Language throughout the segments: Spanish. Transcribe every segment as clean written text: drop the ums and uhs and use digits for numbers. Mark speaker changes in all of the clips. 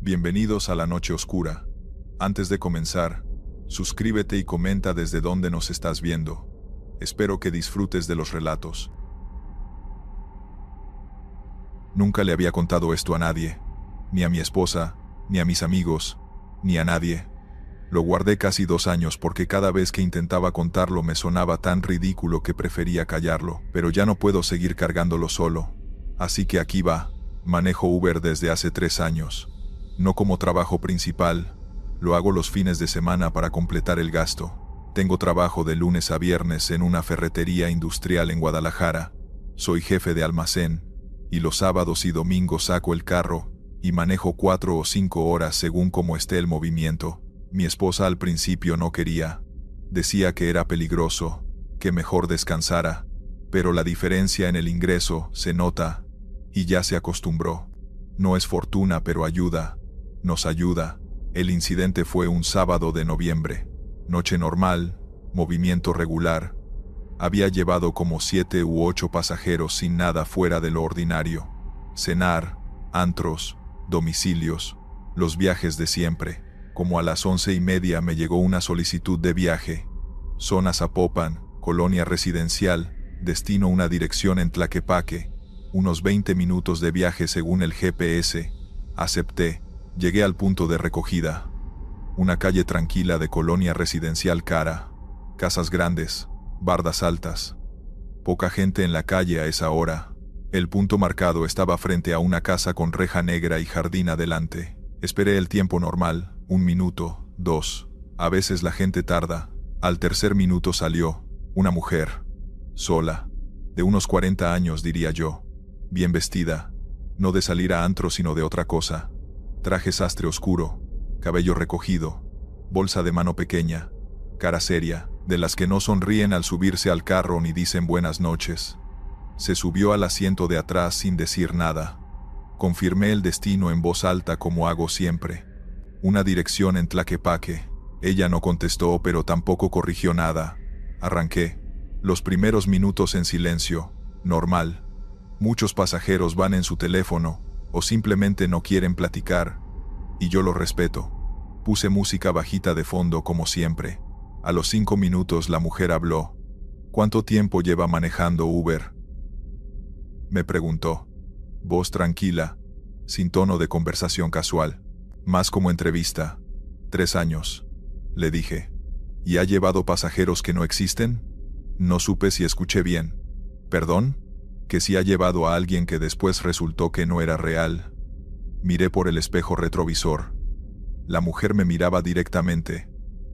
Speaker 1: Bienvenidos a la noche oscura. Antes de comenzar, suscríbete y comenta desde dónde nos estás viendo. Espero que disfrutes de los relatos. Nunca le había contado esto a nadie, ni a mi esposa, ni a mis amigos, ni a nadie. Lo guardé casi 2 años porque cada vez que intentaba contarlo me sonaba tan ridículo que prefería callarlo, pero ya no puedo seguir cargándolo solo. Así que aquí va. Manejo Uber desde hace 3 años. No como trabajo principal, lo hago los fines de semana para completar el gasto. Tengo trabajo de lunes a viernes en una ferretería industrial en Guadalajara. Soy jefe de almacén, y los sábados y domingos saco el carro y manejo 4 o 5 horas según cómo esté el movimiento. Mi esposa al principio no quería. Decía que era peligroso, que mejor descansara, pero la diferencia en el ingreso se nota, y ya se acostumbró. No es fortuna, pero ayuda. Nos ayuda. El incidente fue un sábado de noviembre. Noche normal, movimiento regular. Había llevado como 7 u 8 pasajeros sin nada fuera de lo ordinario. Cenar, antros, domicilios, los viajes de siempre. Como a las 11:30 me llegó una solicitud de viaje. Zona Zapopan, colonia residencial, destino una dirección en Tlaquepaque. Unos 20 minutos de viaje según el GPS. Acepté. Llegué al punto de recogida. Una calle tranquila de colonia residencial cara. Casas grandes, bardas altas. Poca gente en la calle a esa hora. El punto marcado estaba frente a una casa con reja negra y jardín adelante. Esperé el tiempo normal, 1 minuto, 2. A veces la gente tarda. Al tercer minuto salió una mujer, sola, de unos 40 años diría yo. Bien vestida, no de salir a antro sino de otra cosa. Traje sastre oscuro, cabello recogido, bolsa de mano pequeña, cara seria, de las que no sonríen al subirse al carro ni dicen buenas noches. Se subió al asiento de atrás sin decir nada. Confirmé el destino en voz alta como hago siempre. Una dirección en Tlaquepaque. Ella no contestó pero tampoco corrigió nada. Arranqué. Los primeros minutos en silencio, normal. Muchos pasajeros van en su teléfono, o simplemente no quieren platicar, y yo lo respeto. Puse música bajita de fondo como siempre. A los 5 minutos la mujer habló. ¿Cuánto tiempo lleva manejando Uber?, me preguntó. Voz tranquila, sin tono de conversación casual, más como entrevista. 3 años, le dije. ¿Y ha llevado pasajeros que no existen? No supe si escuché bien. ¿Perdón? Que si ha llevado a alguien que después resultó que no era real. Miré por el espejo retrovisor. La mujer me miraba directamente,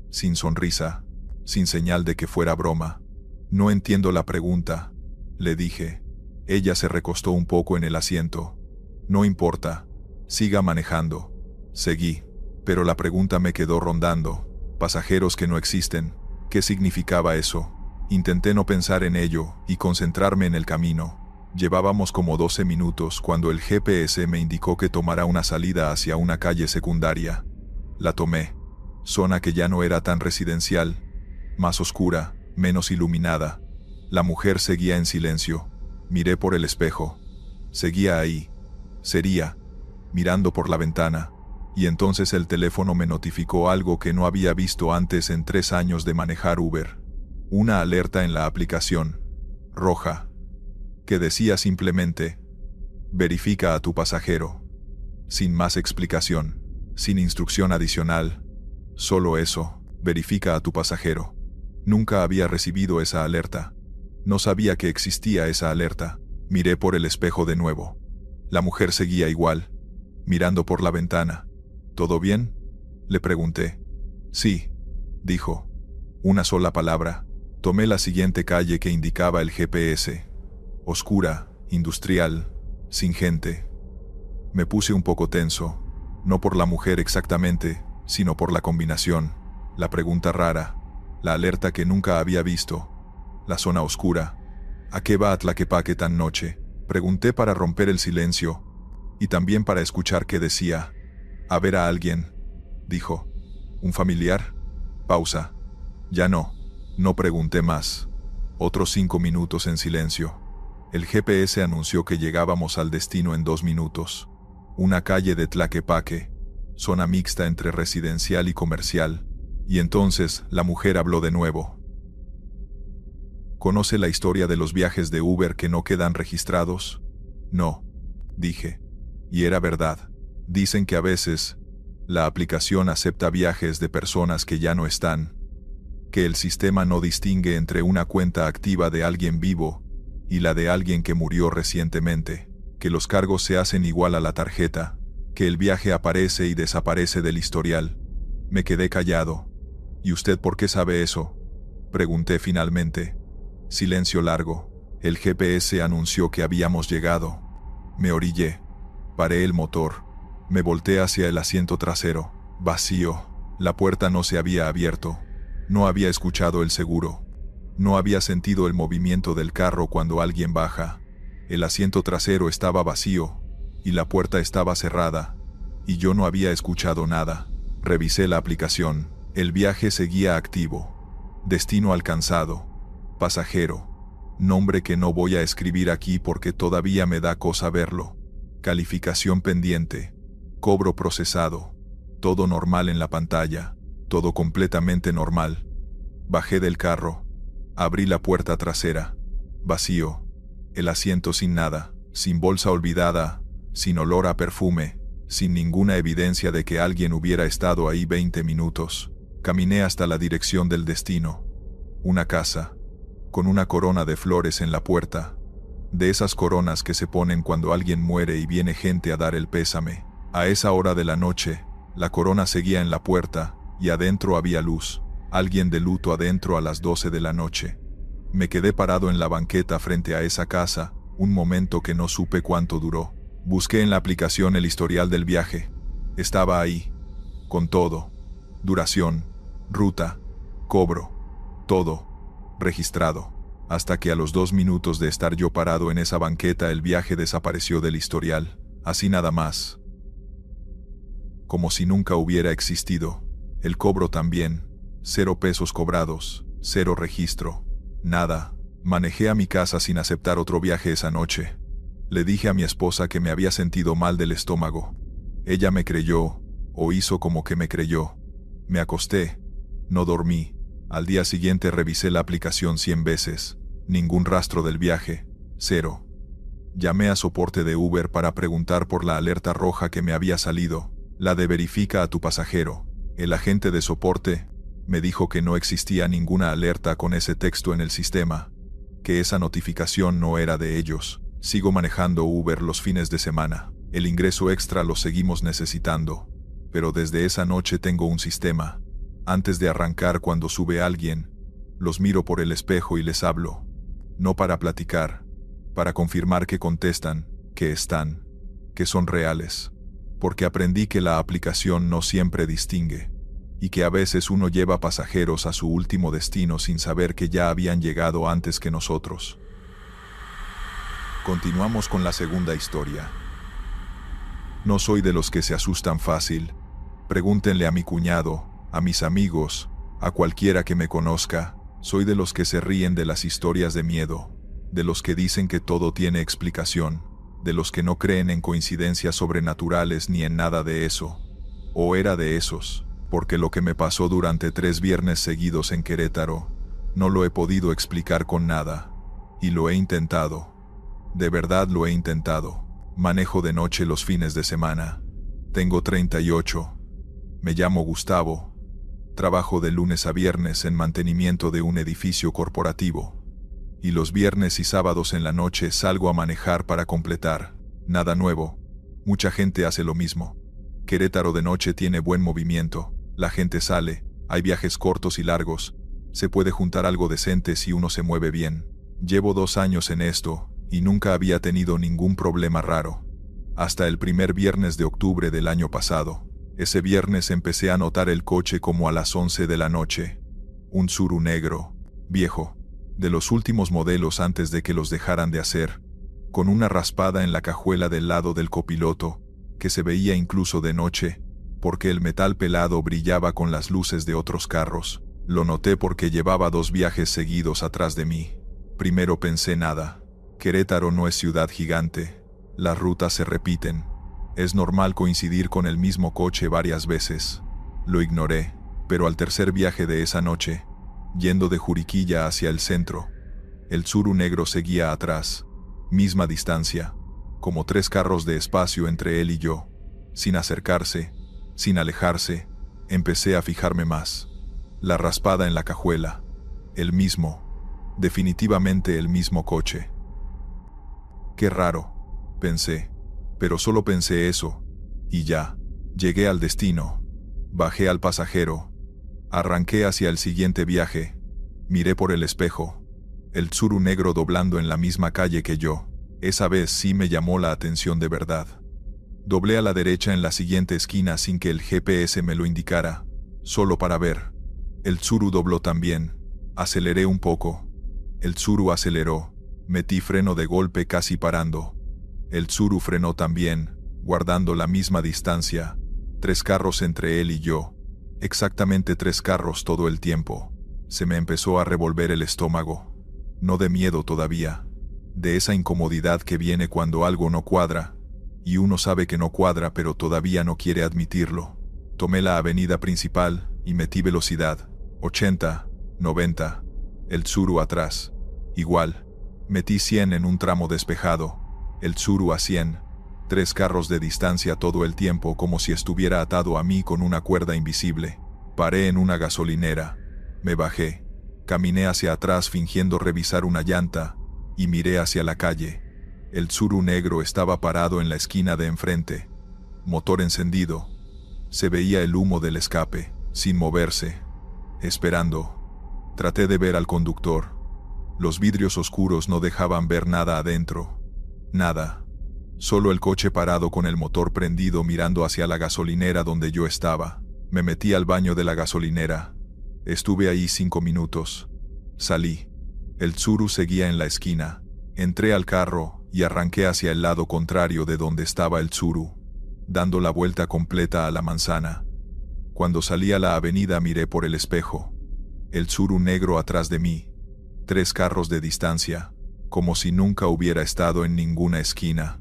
Speaker 1: sin sonrisa, sin señal de que fuera broma. No entiendo la pregunta, le dije. Ella se recostó un poco en el asiento. No importa, siga manejando. Seguí, pero la pregunta me quedó rondando. Pasajeros que no existen, ¿qué significaba eso? Intenté no pensar en ello y concentrarme en el camino. Llevábamos como 12 minutos cuando el GPS me indicó que tomara una salida hacia una calle secundaria. La tomé. Zona que ya no era tan residencial, más oscura, menos iluminada. La mujer seguía en silencio. Miré por el espejo. Seguía ahí. Sería, mirando por la ventana. Y entonces el teléfono me notificó algo que no había visto antes en 3 años de manejar Uber. Una alerta en la aplicación, roja, que decía simplemente, verifica a tu pasajero. Sin más explicación, sin instrucción adicional, solo eso, verifica a tu pasajero. Nunca había recibido esa alerta. No sabía que existía esa alerta. Miré por el espejo de nuevo. La mujer seguía igual, mirando por la ventana. ¿Todo bien?, le pregunté. Sí, dijo. Una sola palabra. Tomé la siguiente calle que indicaba el GPS. Oscura, industrial, sin gente. Me puse un poco tenso, no por la mujer exactamente, sino por la combinación, la pregunta rara, la alerta que nunca había visto, la zona oscura. ¿A qué va a Tlaquepaque tan noche?, pregunté para romper el silencio, y también para escuchar qué decía. A ver a alguien, dijo. ¿Un familiar? Pausa. Ya no. No pregunté más. Otros 5 minutos en silencio. El GPS anunció que llegábamos al destino en 2 minutos. Una calle de Tlaquepaque. zona mixta entre residencial y comercial, y entonces la mujer habló de nuevo. ¿Conoce la historia de los viajes de Uber que no quedan registrados? No, dije. Y era verdad. Dicen que a veces la aplicación acepta viajes de personas que ya no están, que el sistema no distingue entre una cuenta activa de alguien vivo y la de alguien que murió recientemente, que los cargos se hacen igual a la tarjeta, que el viaje aparece y desaparece del historial. Me quedé callado. ¿Y usted por qué sabe eso?, pregunté finalmente. Silencio largo. El GPS anunció que habíamos llegado. Me orillé. Paré el motor. Me volteé hacia el asiento trasero. Vacío. La puerta no se había abierto. No había escuchado el seguro. No había sentido el movimiento del carro cuando alguien baja. El asiento trasero estaba vacío, y la puerta estaba cerrada, y yo no había escuchado nada. Revisé la aplicación. El viaje seguía activo. Destino alcanzado. Pasajero. Nombre que no voy a escribir aquí porque todavía me da cosa verlo. Calificación pendiente. Cobro procesado. Todo normal en la pantalla. Todo completamente normal. Bajé del carro. Abrí la puerta trasera. Vacío. El asiento sin nada, sin bolsa olvidada, sin olor a perfume, sin ninguna evidencia de que alguien hubiera estado ahí 20 minutos. Caminé hasta la dirección del destino. Una casa, con una corona de flores en la puerta. De esas coronas que se ponen cuando alguien muere y viene gente a dar el pésame. A esa hora de la noche, la corona seguía en la puerta, y adentro había luz. Alguien de luto adentro a las 12 de la noche. Me quedé parado en la banqueta frente a esa casa, un momento que no supe cuánto duró. Busqué en la aplicación el historial del viaje. Estaba ahí. Con todo. Duración, ruta, cobro, todo, registrado. Hasta que a los 2 minutos de estar yo parado en esa banqueta el viaje desapareció del historial, así nada más. Como si nunca hubiera existido. El cobro también. 0 pesos cobrados, 0 registro. Nada. Manejé a mi casa sin aceptar otro viaje esa noche. Le dije a mi esposa que me había sentido mal del estómago. Ella me creyó, o hizo como que me creyó. Me acosté. No dormí. Al día siguiente revisé la aplicación 100 veces. Ningún rastro del viaje. 0. Llamé a soporte de Uber para preguntar por la alerta roja que me había salido. La de verifica a tu pasajero. El agente de soporte me dijo que no existía ninguna alerta con ese texto en el sistema, que esa notificación no era de ellos. Sigo manejando Uber los fines de semana. El ingreso extra lo seguimos necesitando, pero desde esa noche tengo un sistema. Antes de arrancar, cuando sube alguien, los miro por el espejo y les hablo. No para platicar, para confirmar que contestan, que están, que son reales. Porque aprendí que la aplicación no siempre distingue, y que a veces uno lleva pasajeros a su último destino sin saber que ya habían llegado antes que nosotros. Continuamos con la segunda historia. No soy de los que se asustan fácil. Pregúntenle a mi cuñado, a mis amigos, a cualquiera que me conozca. Soy de los que se ríen de las historias de miedo, de los que dicen que todo tiene explicación, de los que no creen en coincidencias sobrenaturales ni en nada de eso. O era de esos, porque lo que me pasó durante 3 viernes seguidos en Querétaro, no lo he podido explicar con nada. Y lo he intentado. De verdad lo he intentado. Manejo de noche los fines de semana. Tengo 38. Me llamo Gustavo. Trabajo de lunes a viernes en mantenimiento de un edificio corporativo. Y los viernes y sábados en la noche salgo a manejar para completar. Nada nuevo. Mucha gente hace lo mismo. Querétaro de noche tiene buen movimiento. La gente sale, hay viajes cortos y largos. Se puede juntar algo decente si uno se mueve bien. Llevo 2 años en esto, y nunca había tenido ningún problema raro. Hasta el primer viernes de octubre del año pasado. Ese viernes empecé a notar el coche como a las 11 de la noche. Un Tsuru negro, viejo, de los últimos modelos antes de que los dejaran de hacer, con una raspada en la cajuela del lado del copiloto, que se veía incluso de noche, porque el metal pelado brillaba con las luces de otros carros. Lo noté porque llevaba 2 viajes seguidos atrás de mí. Primero pensé nada. Querétaro no es ciudad gigante. Las rutas se repiten. Es normal coincidir con el mismo coche varias veces. Lo ignoré, pero al tercer viaje de esa noche, yendo de Juriquilla hacia el centro, el Tsuru negro seguía atrás, misma distancia, como 3 carros de espacio entre él y yo. Sin acercarse, sin alejarse, empecé a fijarme más. La raspada en la cajuela, el mismo, definitivamente el mismo coche. Qué raro, pensé, pero solo pensé eso, y ya, llegué al destino, bajé al pasajero, arranqué hacia el siguiente viaje, miré por el espejo, el Tsuru negro doblando en la misma calle que yo. Esa vez sí me llamó la atención de verdad. Doblé a la derecha en la siguiente esquina sin que el GPS me lo indicara, solo para ver. El Tsuru dobló también. Aceleré un poco. El Tsuru aceleró. Metí freno de golpe casi parando. El Tsuru frenó también, guardando la misma distancia. 3 carros entre él y yo. Exactamente 3 carros todo el tiempo. Se me empezó a revolver el estómago. No de miedo todavía. De esa incomodidad que viene cuando algo no cuadra. Y uno sabe que no cuadra pero todavía no quiere admitirlo. Tomé la avenida principal y metí velocidad. 80, 90. El Tsuru atrás. Igual. Metí 100 en un tramo despejado. El Tsuru a 100. 3 carros de distancia todo el tiempo como si estuviera atado a mí con una cuerda invisible. Paré en una gasolinera. Me bajé. Caminé hacia atrás fingiendo revisar una llanta y miré hacia la calle. El Tsuru negro estaba parado en la esquina de enfrente. Motor encendido. Se veía el humo del escape, sin moverse. Esperando. Traté de ver al conductor. Los vidrios oscuros no dejaban ver nada adentro. Nada. Solo el coche parado con el motor prendido mirando hacia la gasolinera donde yo estaba. Me metí al baño de la gasolinera. Estuve ahí 5 minutos. Salí. El Tsuru seguía en la esquina. Entré al carro y arranqué hacia el lado contrario de donde estaba el Tsuru, dando la vuelta completa a la manzana. Cuando salí a la avenida miré por el espejo. El Tsuru negro atrás de mí. 3 carros de distancia, como si nunca hubiera estado en ninguna esquina.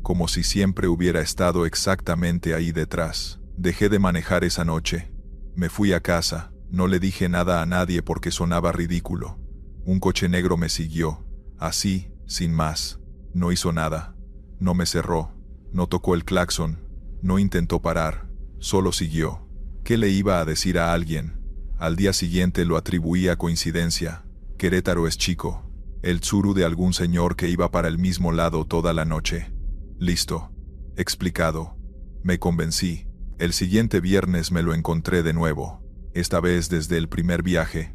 Speaker 1: Como si siempre hubiera estado exactamente ahí detrás. Dejé de manejar esa noche. Me fui a casa, no le dije nada a nadie porque sonaba ridículo. Un coche negro me siguió, así, sin más. No hizo nada. No me cerró, no tocó el claxon, no intentó parar, solo siguió. ¿Qué le iba a decir a alguien? Al día siguiente lo atribuí a coincidencia. Querétaro es chico. El Tsuru de algún señor que iba para el mismo lado toda la noche. Listo. Explicado. Me convencí. El siguiente viernes me lo encontré de nuevo. Esta vez desde el primer viaje.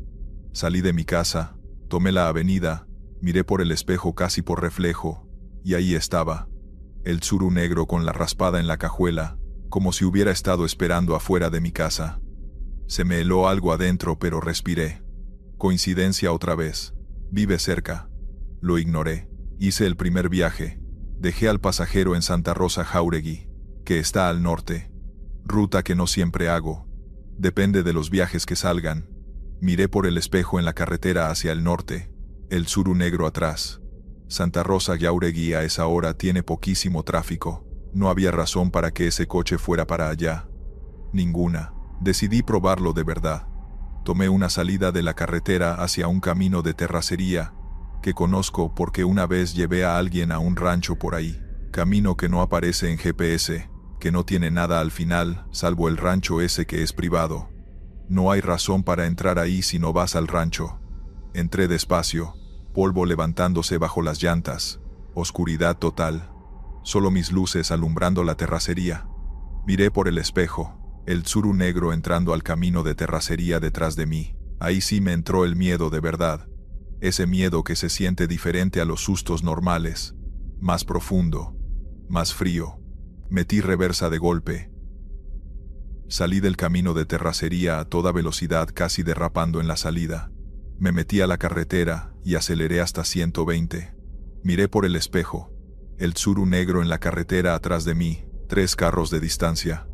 Speaker 1: Salí de mi casa, tomé la avenida, miré por el espejo casi por reflejo, y ahí estaba. El Tsuru negro con la raspada en la cajuela, como si hubiera estado esperando afuera de mi casa. Se me heló algo adentro pero respiré. Coincidencia otra vez. Vive cerca. Lo ignoré. Hice el primer viaje. Dejé al pasajero en Santa Rosa Jáuregui, que está al norte. Ruta que no siempre hago. Depende de los viajes que salgan. Miré por el espejo en la carretera hacia el norte. El Tsuru negro atrás. Santa Rosa Jáuregui a esa hora tiene poquísimo tráfico. No había razón para que ese coche fuera para allá. Ninguna. Decidí probarlo de verdad. Tomé una salida de la carretera hacia un camino de terracería que conozco porque una vez llevé a alguien a un rancho por ahí. Camino que no aparece en GPS, que no tiene nada al final, salvo el rancho ese que es privado. No hay razón para entrar ahí si no vas al rancho. Entré despacio, polvo levantándose bajo las llantas, oscuridad total. Solo mis luces alumbrando la terracería. Miré por el espejo, el Tsuru negro entrando al camino de terracería detrás de mí. Ahí sí me entró el miedo de verdad. Ese miedo que se siente diferente a los sustos normales. Más profundo, más frío. Metí reversa de golpe. Salí del camino de terracería a toda velocidad casi derrapando en la salida. Me metí a la carretera y aceleré hasta 120. Miré por el espejo. El Tsuru negro en la carretera atrás de mí, 3 carros de distancia.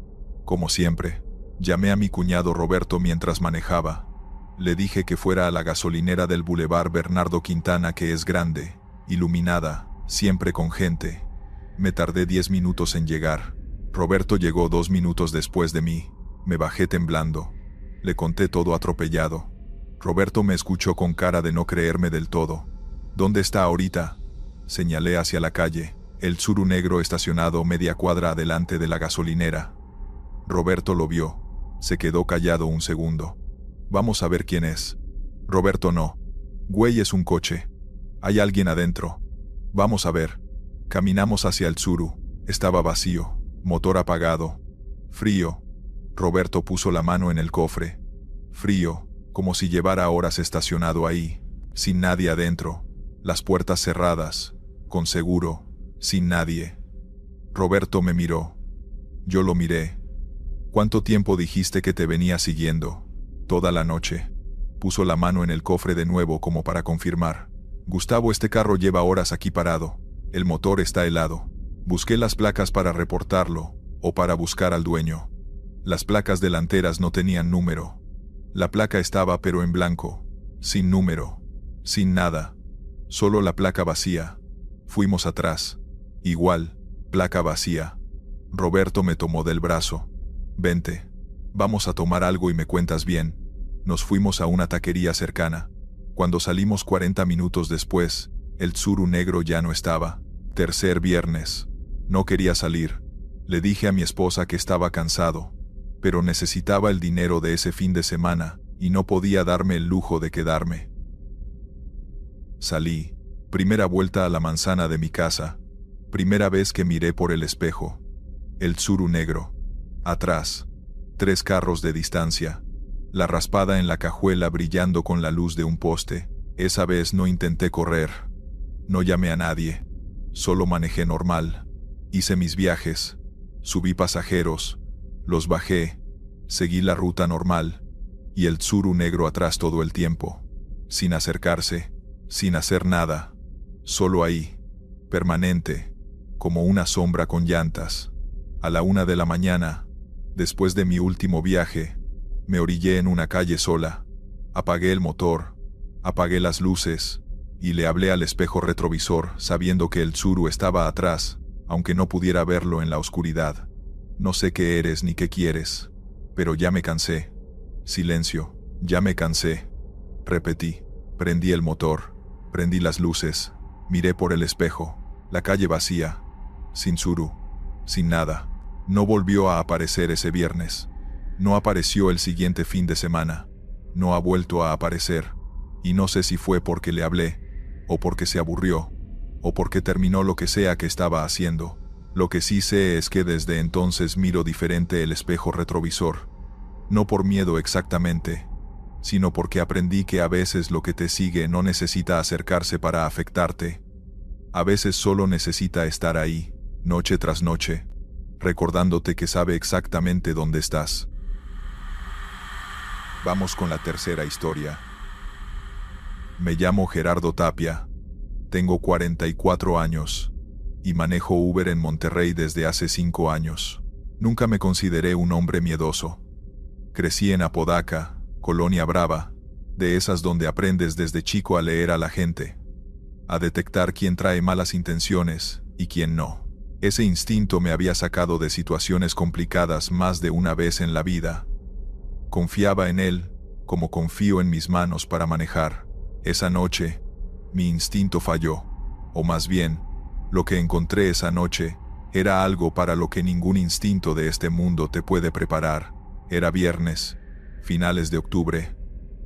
Speaker 1: Como siempre, llamé a mi cuñado Roberto mientras manejaba. Le dije que fuera a la gasolinera del Boulevard Bernardo Quintana que es grande, iluminada, siempre con gente. Me tardé 10 minutos en llegar. Roberto llegó 2 minutos después de mí. Me bajé temblando. Le conté todo atropellado. Roberto me escuchó con cara de no creerme del todo. ¿Dónde está ahorita? Señalé hacia la calle, el Tsuru negro estacionado media cuadra adelante de la gasolinera. Roberto lo vio. Se quedó callado un segundo. Vamos a ver quién es. Roberto no. Güey, es un coche. Hay alguien adentro. Vamos a ver. Caminamos hacia el Tsuru. Estaba vacío. Motor apagado. Frío. Roberto puso la mano en el cofre. Frío, como si llevara horas estacionado ahí, sin nadie adentro, las puertas cerradas, con seguro, sin nadie. Roberto me miró. Yo lo miré. ¿Cuánto tiempo dijiste que te venía siguiendo? Toda la noche. Puso la mano en el cofre de nuevo como para confirmar. Gustavo, este carro lleva horas aquí parado. El motor está helado. Busqué las placas para reportarlo, o para buscar al dueño. Las placas delanteras no tenían número. La placa estaba pero en blanco, sin número, sin nada. Solo la placa vacía. Fuimos atrás. Igual, placa vacía. Roberto me tomó del brazo. Vente. Vamos a tomar algo y me cuentas bien. Nos fuimos a una taquería cercana. Cuando salimos 40 minutos después, el Tsuru negro ya no estaba. Tercer viernes. No quería salir. Le dije a mi esposa que estaba cansado, pero necesitaba el dinero de ese fin de semana y no podía darme el lujo de quedarme. Salí. Primera vuelta a la manzana de mi casa. Primera vez que miré por el espejo. El Tsuru negro. Atrás. 3 carros de distancia. La raspada en la cajuela brillando con la luz de un poste. Esa vez no intenté correr. No llamé a nadie. Solo manejé normal. Hice mis viajes. Subí pasajeros. Los bajé. Seguí la ruta normal. Y el Tsuru negro atrás todo el tiempo. Sin acercarse. Sin hacer nada. Solo ahí. Permanente. Como una sombra con llantas. A la 1 de la mañana, después de mi último viaje, me orillé en una calle sola. Apagué el motor. Apagué las luces. Y le hablé al espejo retrovisor, sabiendo que el Tsuru estaba atrás, aunque no pudiera verlo en la oscuridad. No sé qué eres ni qué quieres, pero ya me cansé. Silencio. Ya me cansé. Repetí. Prendí el motor. Prendí las luces. Miré por el espejo. La calle vacía. Sin Tsuru. Sin nada. No volvió a aparecer ese viernes. No apareció el siguiente fin de semana. No ha vuelto a aparecer. Y no sé si fue porque le hablé, o porque se aburrió, o porque terminó lo que sea que estaba haciendo. Lo que sí sé es que desde entonces miro diferente el espejo retrovisor. No por miedo exactamente, sino porque aprendí que a veces lo que te sigue no necesita acercarse para afectarte. A veces solo necesita estar ahí, noche tras noche, recordándote que sabe exactamente dónde estás. Vamos con la tercera historia. Me llamo Gerardo Tapia. Tengo 44 años y manejo Uber en Monterrey desde hace 5 años. Nunca me consideré un hombre miedoso. Crecí en Apodaca, Colonia Brava, de esas donde aprendes desde chico a leer a la gente, a detectar quién trae malas intenciones y quién no. Ese instinto me había sacado de situaciones complicadas más de una vez en la vida. Confiaba en él, como confío en mis manos para manejar. Esa noche, mi instinto falló, o más bien, lo que encontré esa noche era algo para lo que ningún instinto de este mundo te puede preparar. Era viernes, finales de octubre.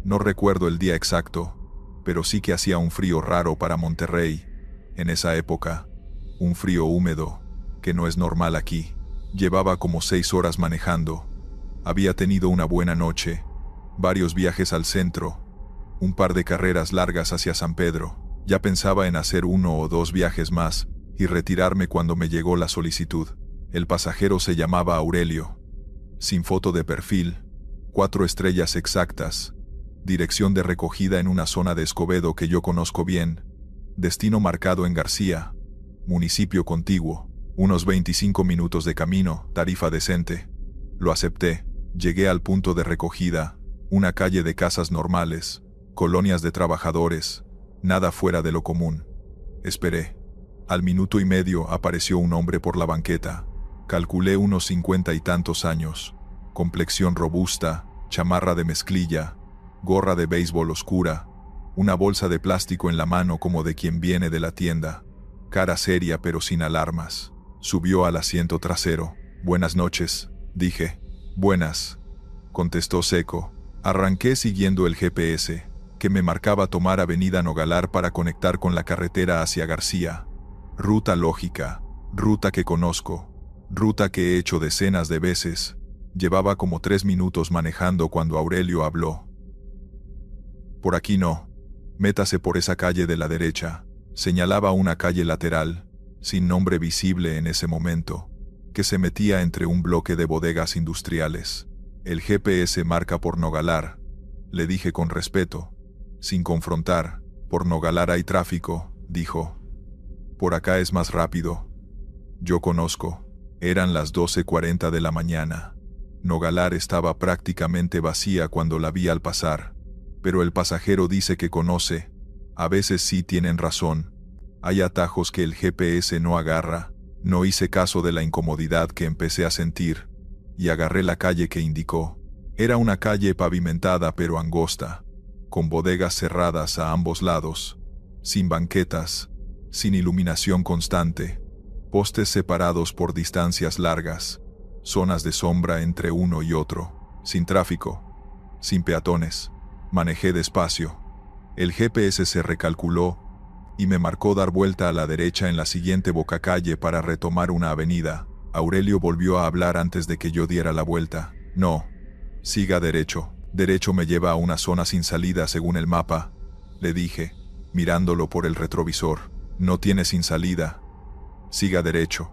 Speaker 1: No recuerdo el día exacto, pero sí que hacía un frío raro para Monterrey, en esa época. Un frío húmedo, que no es normal aquí. Llevaba como 6 horas manejando. Había tenido una buena noche, varios viajes al centro, un par de carreras largas hacia San Pedro. Ya pensaba en hacer 1 o 2 viajes más y retirarme cuando me llegó la solicitud. El pasajero se llamaba Aurelio. Sin foto de perfil, 4 estrellas exactas, dirección de recogida en una zona de Escobedo que yo conozco bien, destino marcado en García, municipio contiguo, unos 25 minutos de camino, tarifa decente. Lo acepté. Llegué al punto de recogida, una calle de casas normales, colonias de trabajadores, nada fuera de lo común. Esperé. Al minuto y medio apareció un hombre por la banqueta. Calculé unos 50 y tantos años. Complexión robusta, chamarra de mezclilla, gorra de béisbol oscura, una bolsa de plástico en la mano como de quien viene de la tienda. Cara seria pero sin alarmas. Subió al asiento trasero. «Buenas noches», dije. «Buenas», contestó seco. Arranqué siguiendo el GPS, que me marcaba tomar Avenida Nogalar para conectar con la carretera hacia García. Ruta lógica, ruta que conozco, ruta que he hecho decenas de veces. Llevaba como 3 minutos manejando cuando Aurelio habló. «Por aquí no. Métase por esa calle de la derecha», señalaba una calle lateral, sin nombre visible en ese momento, que se metía entre un bloque de bodegas industriales. «El GPS marca por Nogalar», le dije con respeto, sin confrontar. «Por Nogalar hay tráfico», dijo. «Por acá es más rápido». Yo conozco. Eran las 12:40 de la mañana. Nogalar estaba prácticamente vacía cuando la vi al pasar. Pero el pasajero dice que conoce. A veces sí tienen razón. Hay atajos que el GPS no agarra. No hice caso de la incomodidad que empecé a sentir, y agarré la calle que indicó. Era una calle pavimentada pero angosta, con bodegas cerradas a ambos lados, sin banquetas, sin iluminación constante, postes separados por distancias largas, zonas de sombra entre uno y otro, sin tráfico, sin peatones. Manejé despacio. El GPS se recalculó y me marcó dar vuelta a la derecha en la siguiente bocacalle para retomar una avenida. Aurelio volvió a hablar antes de que yo diera la vuelta. «No, siga derecho. Derecho me lleva a una zona sin salida según el mapa», le dije, mirándolo por el retrovisor. «No tiene sin salida. Siga derecho».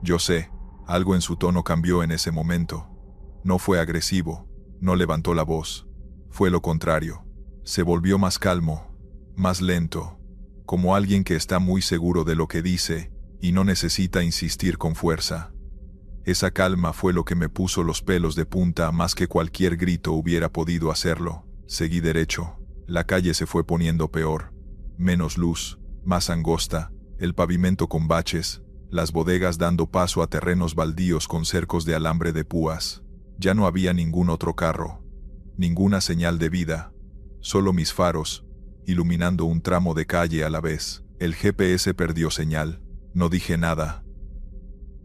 Speaker 1: Yo sé, algo en su tono cambió en ese momento. No fue agresivo, no levantó la voz. Fue lo contrario. Se volvió más calmo, más lento, como alguien que está muy seguro de lo que dice y no necesita insistir con fuerza. Esa calma fue lo que me puso los pelos de punta más que cualquier grito hubiera podido hacerlo. Seguí derecho. La calle se fue poniendo peor. Menos luz, más angosta, el pavimento con baches, las bodegas dando paso a terrenos baldíos con cercos de alambre de púas. Ya no había ningún otro carro, ninguna señal de vida, solo mis faros, iluminando un tramo de calle a la vez. El GPS perdió señal. No dije nada.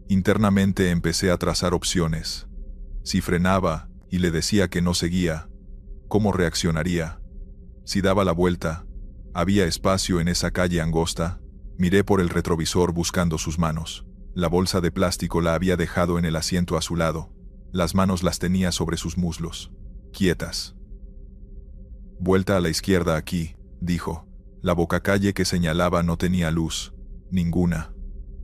Speaker 1: Internamente empecé a trazar opciones. Si frenaba y le decía que no seguía, ¿cómo reaccionaría? Si daba la vuelta, ¿había espacio en esa calle angosta? Miré por el retrovisor buscando sus manos. La bolsa de plástico la había dejado en el asiento a su lado. Las manos las tenía sobre sus muslos, quietas. «Vuelta a la izquierda aquí», dijo. La bocacalle que señalaba no tenía luz, ninguna.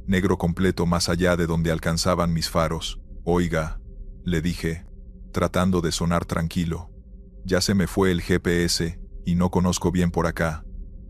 Speaker 1: Negro completo más allá de donde alcanzaban mis faros. «Oiga», le dije, tratando de sonar tranquilo. «Ya se me fue el GPS y no conozco bien por acá.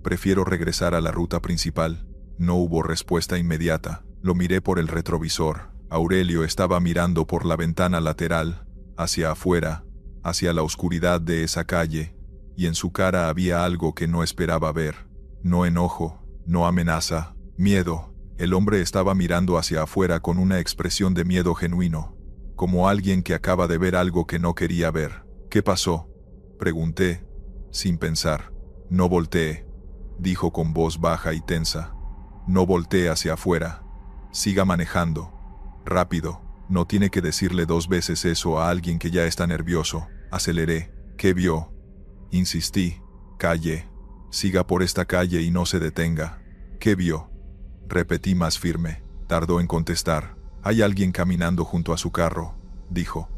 Speaker 1: Prefiero regresar a la ruta principal». No hubo respuesta inmediata. Lo miré por el retrovisor. Aurelio estaba mirando por la ventana lateral, hacia afuera, hacia la oscuridad de esa calle, y en su cara había algo que no esperaba ver. No enojo, no amenaza, miedo. El hombre estaba mirando hacia afuera con una expresión de miedo genuino, como alguien que acaba de ver algo que no quería ver. «¿Qué pasó?», pregunté, sin pensar. «No volteé», dijo con voz baja y tensa. «No voltee hacia afuera. Siga manejando. Rápido. No tiene que decirle 2 veces eso a alguien que ya está nervioso». Aceleré. «¿Qué vio?», insistí. «Calle. Siga por esta calle y no se detenga». «¿Qué vio?», repetí más firme. Tardó en contestar. «Hay alguien caminando junto a su carro», dijo.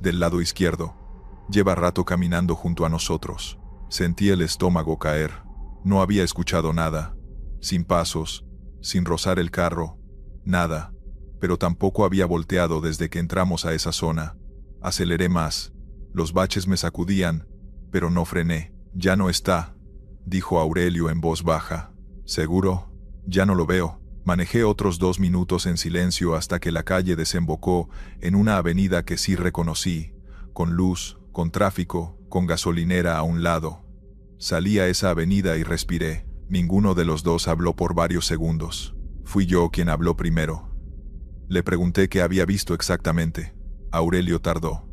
Speaker 1: «Del lado izquierdo. Lleva rato caminando junto a nosotros». Sentí el estómago caer. No había escuchado nada. Sin pasos, sin rozar el carro, nada. Pero tampoco había volteado desde que entramos a esa zona. Aceleré más. Los baches me sacudían, pero no frené. «Ya no está», dijo Aurelio en voz baja. «¿Seguro? Ya no lo veo». Manejé otros 2 minutos en silencio hasta que la calle desembocó en una avenida que sí reconocí, con luz, con tráfico, con gasolinera a un lado. Salí a esa avenida y respiré. Ninguno de los dos habló por varios segundos. Fui yo quien habló primero. Le pregunté qué había visto exactamente. Aurelio tardó.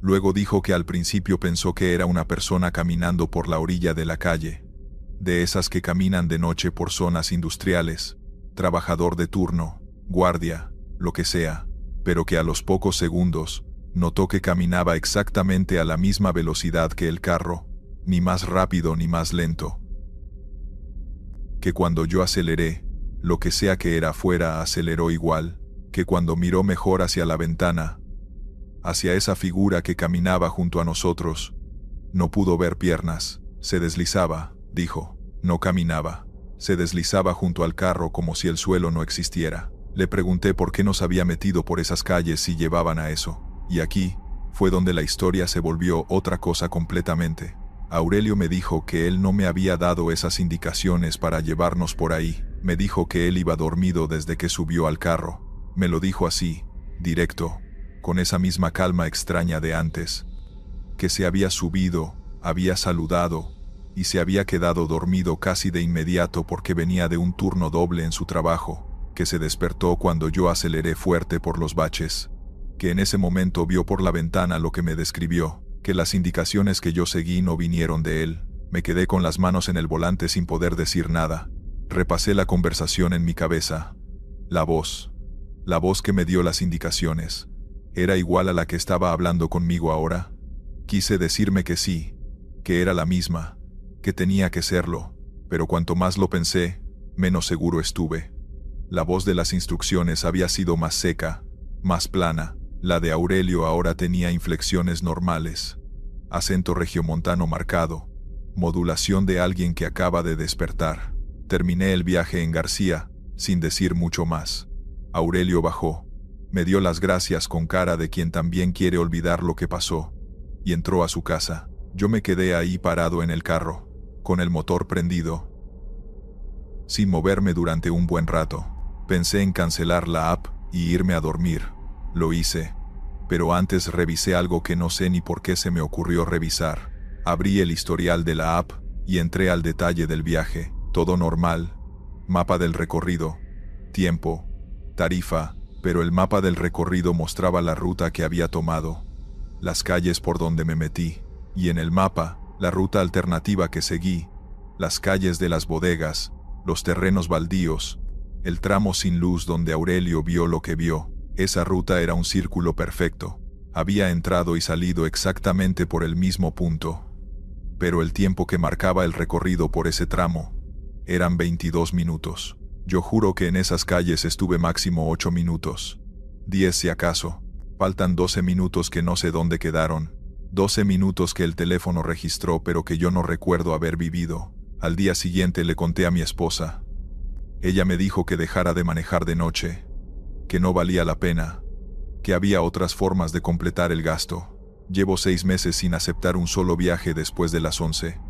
Speaker 1: Luego dijo que al principio pensó que era una persona caminando por la orilla de la calle, de esas que caminan de noche por zonas industriales, trabajador de turno, guardia, lo que sea, pero que a los pocos segundos notó que caminaba exactamente a la misma velocidad que el carro, ni más rápido ni más lento. Que cuando yo aceleré, lo que sea que era afuera aceleró igual, que cuando miró mejor hacia la ventana, hacia esa figura que caminaba junto a nosotros, no pudo ver piernas, se deslizaba, dijo, no caminaba, se deslizaba junto al carro como si el suelo no existiera. Le pregunté por qué nos había metido por esas calles si llevaban a eso, y aquí fue donde la historia se volvió otra cosa completamente. Aurelio me dijo que él no me había dado esas indicaciones para llevarnos por ahí, me dijo que él iba dormido desde que subió al carro, me lo dijo así, directo, con esa misma calma extraña de antes, que se había subido, había saludado, y se había quedado dormido casi de inmediato porque venía de un turno doble en su trabajo, que se despertó cuando yo aceleré fuerte por los baches, que en ese momento vio por la ventana lo que me describió, que las indicaciones que yo seguí no vinieron de él. Me quedé con las manos en el volante sin poder decir nada. Repasé la conversación en mi cabeza. La voz que me dio las indicaciones, ¿era igual a la que estaba hablando conmigo ahora? Quise decirme que sí, que era la misma, que tenía que serlo, pero cuanto más lo pensé, menos seguro estuve. La voz de las instrucciones había sido más seca, más plana. La de Aurelio ahora tenía inflexiones normales, acento regiomontano marcado, modulación de alguien que acaba de despertar. Terminé el viaje en García, sin decir mucho más. Aurelio bajó, me dio las gracias con cara de quien también quiere olvidar lo que pasó, y entró a su casa. Yo me quedé ahí parado en el carro, con el motor prendido, sin moverme durante un buen rato. Pensé en cancelar la app y irme a dormir. Lo hice, pero antes revisé algo que no sé ni por qué se me ocurrió revisar. Abrí el historial de la app y entré al detalle del viaje. Todo normal, mapa del recorrido, tiempo, tarifa, pero el mapa del recorrido mostraba la ruta que había tomado, las calles por donde me metí, y en el mapa, la ruta alternativa que seguí, las calles de las bodegas, los terrenos baldíos, el tramo sin luz donde Aurelio vio lo que vio. Esa ruta era un círculo perfecto. Había entrado y salido exactamente por el mismo punto. Pero el tiempo que marcaba el recorrido por ese tramo eran 22 minutos. Yo juro que en esas calles estuve máximo 8 minutos. 10 si acaso. Faltan 12 minutos que no sé dónde quedaron. 12 minutos que el teléfono registró pero que yo no recuerdo haber vivido. Al día siguiente le conté a mi esposa. Ella me dijo que dejara de manejar de noche, que no valía la pena, que había otras formas de completar el gasto. Llevo 6 meses sin aceptar un solo viaje después de las 11.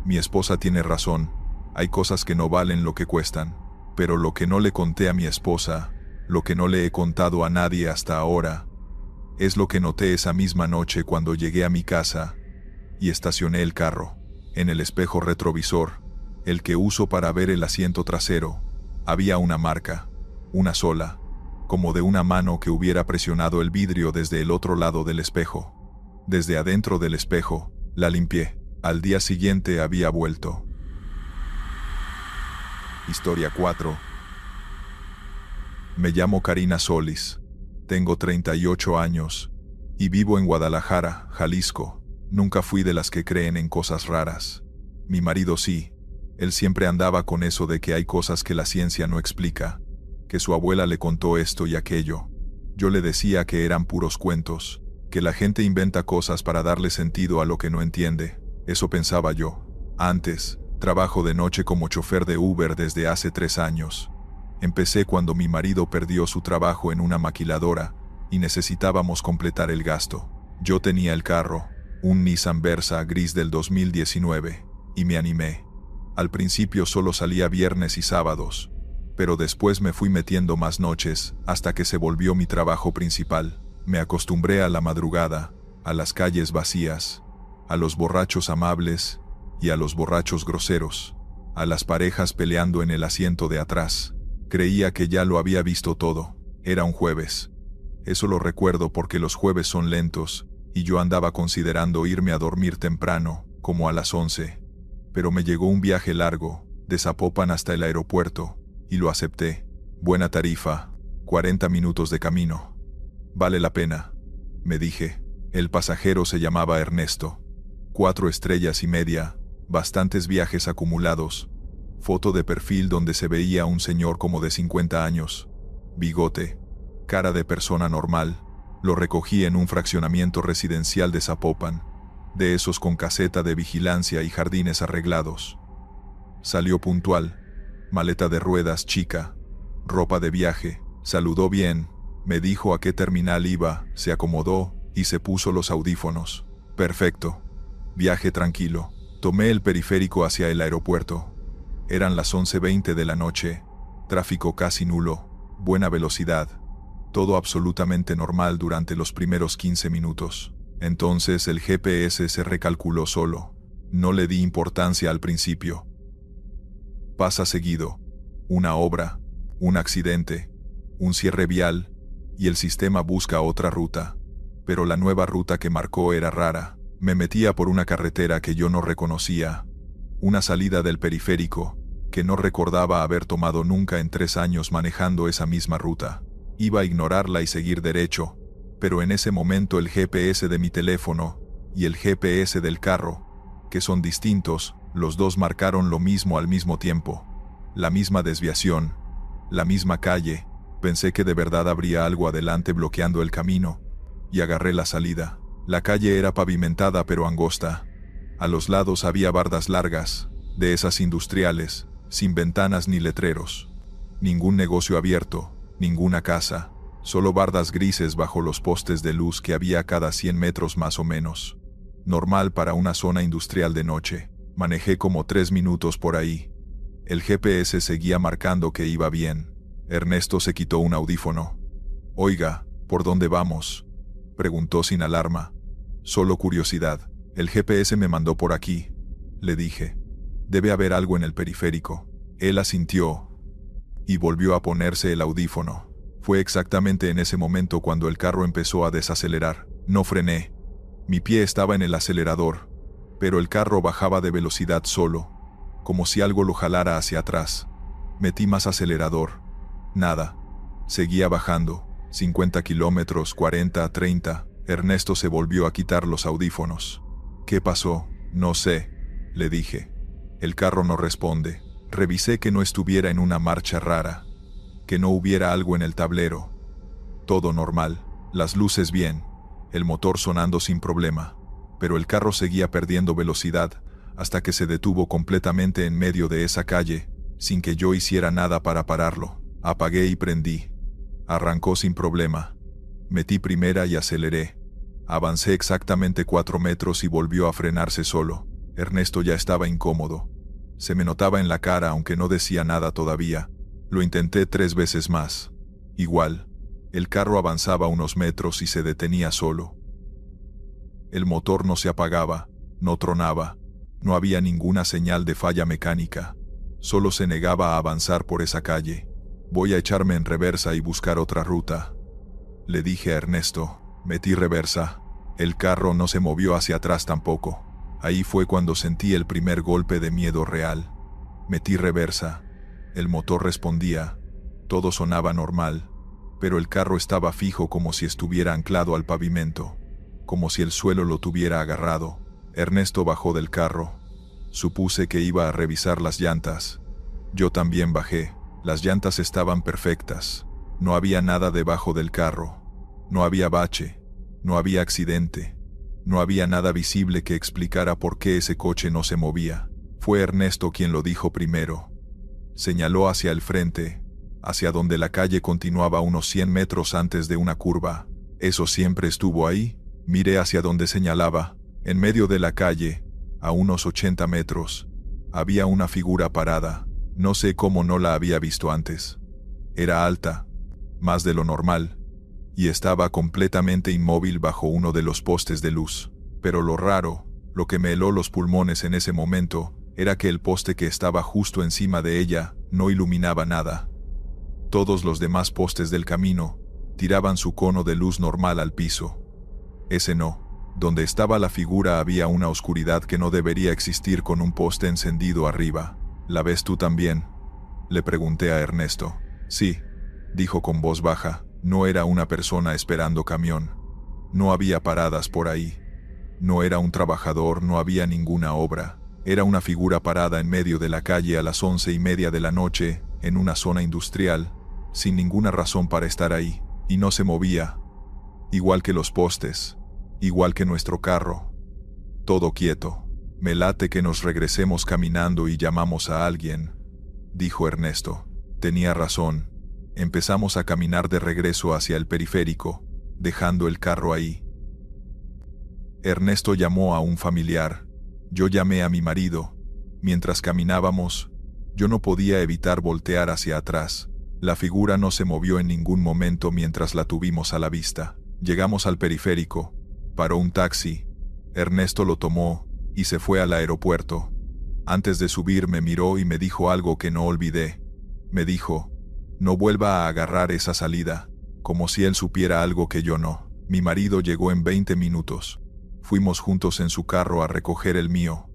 Speaker 1: Mi esposa tiene razón, hay cosas que no valen lo que cuestan, pero lo que no le conté a mi esposa, lo que no le he contado a nadie hasta ahora, es lo que noté esa misma noche cuando llegué a mi casa y estacioné el carro. En el espejo retrovisor, el que uso para ver el asiento trasero, había una marca, una sola, como de una mano que hubiera presionado el vidrio desde el otro lado del espejo. Desde adentro del espejo, la limpié. Al día siguiente había vuelto. Historia 4. Me llamo Karina Solis. Tengo 38 años y vivo en Guadalajara, Jalisco. Nunca fui de las que creen en cosas raras. Mi marido sí. Él siempre andaba con eso de que hay cosas que la ciencia no explica, que su abuela le contó esto y aquello. Yo le decía que eran puros cuentos, que la gente inventa cosas para darle sentido a lo que no entiende. Eso pensaba yo. Antes, trabajo de noche como chofer de Uber desde hace 3 años. Empecé cuando mi marido perdió su trabajo en una maquiladora y necesitábamos completar el gasto. Yo tenía el carro, un Nissan Versa gris del 2019, y me animé. Al principio solo salía viernes y sábados, pero después me fui metiendo más noches hasta que se volvió mi trabajo principal. Me acostumbré a la madrugada, a las calles vacías, a los borrachos amables y a los borrachos groseros, a las parejas peleando en el asiento de atrás. Creía que ya lo había visto todo. Era un jueves. Eso lo recuerdo porque los jueves son lentos, y yo andaba considerando irme a dormir temprano, como a las 11. Pero me llegó un viaje largo, de Zapopan hasta el aeropuerto, y lo acepté. Buena tarifa, 40 minutos de camino. Vale la pena, me dije. El pasajero se llamaba Ernesto. 4 estrellas y media, bastantes viajes acumulados. Foto de perfil donde se veía un señor como de 50 años. Bigote, cara de persona normal. Lo recogí en un fraccionamiento residencial de Zapopan, de esos con caseta de vigilancia y jardines arreglados. Salió puntual, maleta de ruedas chica, ropa de viaje, saludó bien, me dijo a qué terminal iba, se acomodó y se puso los audífonos. Perfecto. Viaje tranquilo. Tomé el periférico hacia el aeropuerto. Eran las 11:20 de la noche, tráfico casi nulo, buena velocidad, todo absolutamente normal durante los primeros 15 minutos. Entonces el GPS se recalculó solo. No le di importancia al principio. Pasa seguido. Una obra, un accidente, un cierre vial, y el sistema busca otra ruta. Pero la nueva ruta que marcó era rara. Me metía por una carretera que yo no reconocía. Una salida del periférico, que no recordaba haber tomado nunca en 3 años manejando esa misma ruta. Iba a ignorarla y seguir derecho, pero en ese momento el GPS de mi teléfono y el GPS del carro, que son distintos, los dos marcaron lo mismo al mismo tiempo. La misma desviación, la misma calle. Pensé que de verdad habría algo adelante bloqueando el camino, y agarré la salida. La calle era pavimentada pero angosta. A los lados había bardas largas, de esas industriales, sin ventanas ni letreros. Ningún negocio abierto, ninguna casa, solo bardas grises bajo los postes de luz que había cada 100 metros más o menos. Normal para una zona industrial de noche. Manejé como 3 minutos por ahí. El GPS seguía marcando que iba bien. Ernesto se quitó un audífono. «Oiga, ¿por dónde vamos?», preguntó sin alarma. «Solo curiosidad. El GPS me mandó por aquí», le dije. «Debe haber algo en el periférico». Él asintió y volvió a ponerse el audífono. Fue exactamente en ese momento cuando el carro empezó a desacelerar. No frené. Mi pie estaba en el acelerador, pero el carro bajaba de velocidad solo, como si algo lo jalara hacia atrás. Metí más acelerador. Nada. Seguía bajando. 50 kilómetros, 40, 30. Ernesto se volvió a quitar los audífonos. «¿Qué pasó?». «No sé», le dije. «El carro no responde». Revisé que no estuviera en una marcha rara, que no hubiera algo en el tablero. Todo normal, las luces bien, el motor sonando sin problema, pero el carro seguía perdiendo velocidad hasta que se detuvo completamente en medio de esa calle, sin que yo hiciera nada para pararlo. Apagué y prendí. Arrancó sin problema. Metí primera y aceleré. Avancé exactamente 4 metros y volvió a frenarse solo. Ernesto ya estaba incómodo. Se me notaba en la cara aunque no decía nada todavía. Lo intenté 3 veces más. Igual. El carro avanzaba unos metros y se detenía solo. El motor no se apagaba, no tronaba, no había ninguna señal de falla mecánica. Solo se negaba a avanzar por esa calle. «Voy a echarme en reversa y buscar otra ruta», le dije a Ernesto. Metí reversa. El carro no se movió hacia atrás tampoco. Ahí fue cuando sentí el primer golpe de miedo real. Metí reversa. El motor respondía. Todo sonaba normal, pero el carro estaba fijo como si estuviera anclado al pavimento, como si el suelo lo tuviera agarrado. Ernesto bajó del carro. Supuse que iba a revisar las llantas. Yo también bajé. Las llantas estaban perfectas. No había nada debajo del carro. No había bache. No había accidente. No había nada visible que explicara por qué ese coche no se movía. Fue Ernesto quien lo dijo primero. Señaló hacia el frente, hacia donde la calle continuaba unos 100 metros antes de una curva. «¿Eso siempre estuvo ahí?». Miré hacia donde señalaba. En medio de la calle, a unos 80 metros, había una figura parada. No sé cómo no la había visto antes. Era alta, más de lo normal, y estaba completamente inmóvil bajo uno de los postes de luz. Pero lo raro, lo que me heló los pulmones en ese momento, era que el poste que estaba justo encima de ella no iluminaba nada. Todos los demás postes del camino tiraban su cono de luz normal al piso. Ese no. Donde estaba la figura había una oscuridad que no debería existir con un poste encendido arriba. ¿La ves tú también?, le pregunté a Ernesto. Sí, dijo con voz baja. No era una persona esperando camión. No había paradas por ahí. No era un trabajador, no había ninguna obra. Era una figura parada en medio de la calle a las 11:30 de la noche, en una zona industrial, sin ninguna razón para estar ahí, y no se movía. Igual que los postes. Igual que nuestro carro. Todo quieto. Me late que nos regresemos caminando y llamamos a alguien, dijo Ernesto. Tenía razón. Empezamos a caminar de regreso hacia el periférico, dejando el carro ahí. Ernesto llamó a un familiar. Yo llamé a mi marido. Mientras caminábamos, yo no podía evitar voltear hacia atrás. La figura no se movió en ningún momento mientras la tuvimos a la vista. Llegamos al periférico. Paró un taxi. Ernesto lo tomó y se fue al aeropuerto. Antes de subir me miró y me dijo algo que no olvidé. Me dijo, no vuelva a agarrar esa salida, como si él supiera algo que yo no. Mi marido llegó en 20 minutos. Fuimos juntos en su carro a recoger el mío.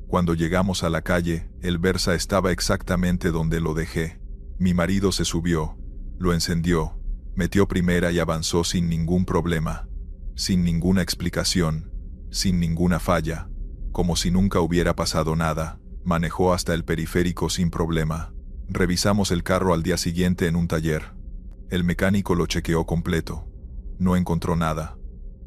Speaker 1: Cuando llegamos a la calle, el Versa estaba exactamente donde lo dejé. Mi marido se subió, lo encendió, metió primera y avanzó sin ningún problema. Sin ninguna explicación, sin ninguna falla, como si nunca hubiera pasado nada. Manejó hasta el periférico sin problema. Revisamos el carro al día siguiente en un taller. El mecánico lo chequeó completo. No encontró nada.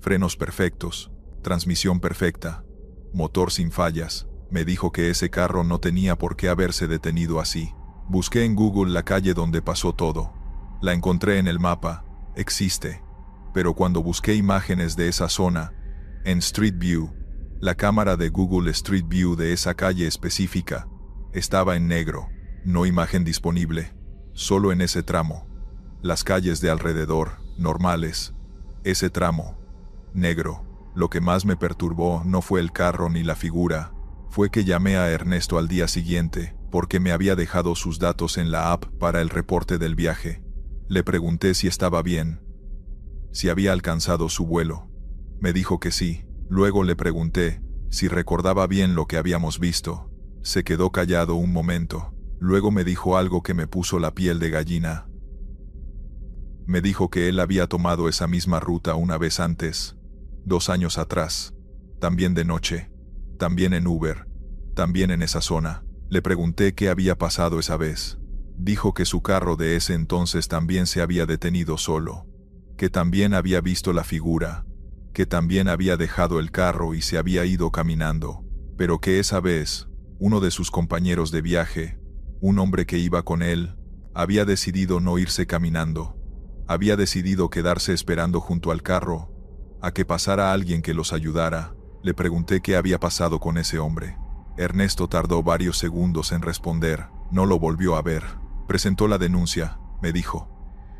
Speaker 1: Frenos perfectos, transmisión perfecta, motor sin fallas. Me dijo que ese carro no tenía por qué haberse detenido así. Busqué en Google la calle donde pasó todo. La encontré en el mapa. Existe. Pero cuando busqué imágenes de esa zona, en Street View, la cámara de Google Street View de esa calle específica, estaba en negro, no imagen disponible, solo en ese tramo. Las calles de alrededor, normales. Ese tramo, negro. Lo que más me perturbó no fue el carro ni la figura, fue que llamé a Ernesto al día siguiente, porque me había dejado sus datos en la app para el reporte del viaje. Le pregunté si estaba bien, si había alcanzado su vuelo. Me dijo que sí. Luego le pregunté si recordaba bien lo que habíamos visto. Se quedó callado un momento. Luego me dijo algo que me puso la piel de gallina. Me dijo que él había tomado esa misma ruta una vez antes, 2 años atrás. También de noche. También en Uber. También en esa zona. Le pregunté qué había pasado esa vez. Dijo que su carro de ese entonces también se había detenido solo. Que también había visto la figura, que también había dejado el carro y se había ido caminando, pero que esa vez, uno de sus compañeros de viaje, un hombre que iba con él, había decidido no irse caminando, había decidido quedarse esperando junto al carro, a que pasara alguien que los ayudara. Le pregunté qué había pasado con ese hombre. Ernesto tardó varios segundos en responder, no lo volvió a ver. Presentó la denuncia, me dijo.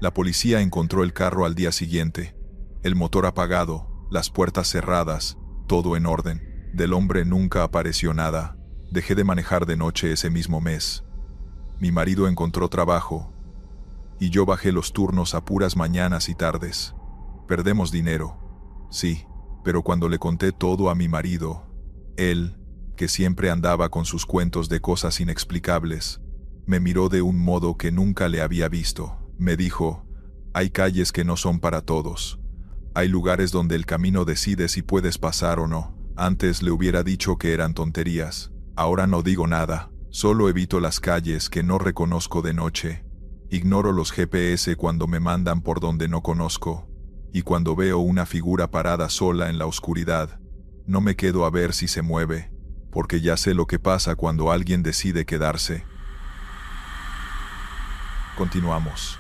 Speaker 1: La policía encontró el carro al día siguiente. El motor apagado, las puertas cerradas, todo en orden. Del hombre nunca apareció nada. Dejé de manejar de noche ese mismo mes. Mi marido encontró trabajo. Y yo bajé los turnos a puras mañanas y tardes. Perdemos dinero. Sí, pero cuando le conté todo a mi marido, él, que siempre andaba con sus cuentos de cosas inexplicables, me miró de un modo que nunca le había visto. Me dijo, hay calles que no son para todos. Hay lugares donde el camino decide si puedes pasar o no. Antes le hubiera dicho que eran tonterías. Ahora no digo nada. Solo evito las calles que no reconozco de noche. Ignoro los GPS cuando me mandan por donde no conozco. Y cuando veo una figura parada sola en la oscuridad, no me quedo a ver si se mueve, porque ya sé lo que pasa cuando alguien decide quedarse. Continuamos.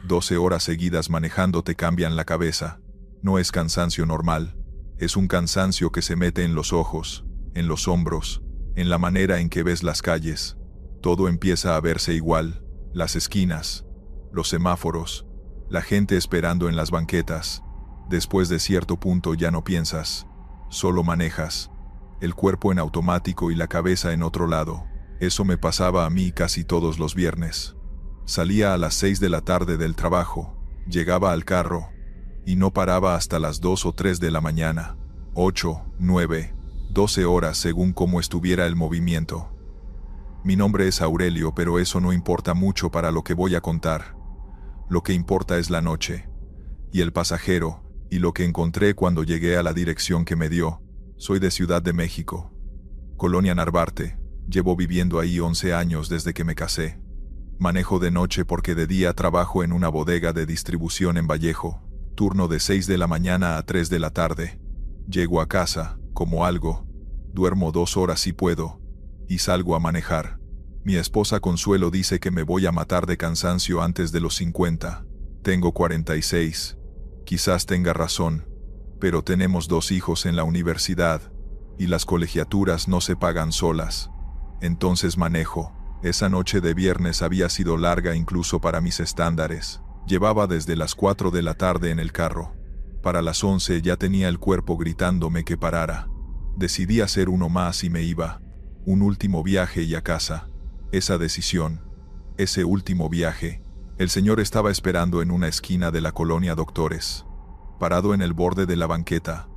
Speaker 1: 12 horas seguidas manejando te cambian la cabeza. No es cansancio normal. Es un cansancio que se mete en los ojos, en los hombros, en la manera en que ves las calles. Todo empieza a verse igual. Las esquinas, los semáforos, la gente esperando en las banquetas. Después de cierto punto ya no piensas. Solo manejas. El cuerpo en automático y la cabeza en otro lado. Eso me pasaba a mí casi todos los viernes. Salía a las 6 de la tarde del trabajo, llegaba al carro, y no paraba hasta las 2 o 3 de la mañana, 8, 9, 12 horas según cómo estuviera el movimiento. Mi nombre es Aurelio, pero eso no importa mucho para lo que voy a contar. Lo que importa es la noche, y el pasajero, y lo que encontré cuando llegué a la dirección que me dio. Soy de Ciudad de México, Colonia Narvarte, llevo viviendo ahí 11 años desde que me casé. Manejo de noche porque de día trabajo en una bodega de distribución en Vallejo, turno de 6 de la mañana a 3 de la tarde. Llego a casa, como algo, duermo 2 horas si puedo, y salgo a manejar. Mi esposa Consuelo dice que me voy a matar de cansancio antes de los 50. Tengo 46. Quizás tenga razón, pero tenemos 2 hijos en la universidad, y las colegiaturas no se pagan solas. Entonces manejo. Esa noche de viernes había sido larga incluso para mis estándares. Llevaba desde las 4 de la tarde en el carro. Para las 11 ya tenía el cuerpo gritándome que parara. Decidí hacer uno más y me iba. Un último viaje y a casa. Esa decisión, ese último viaje, el señor estaba esperando en una esquina de la colonia Doctores. Parado en el borde de la banqueta,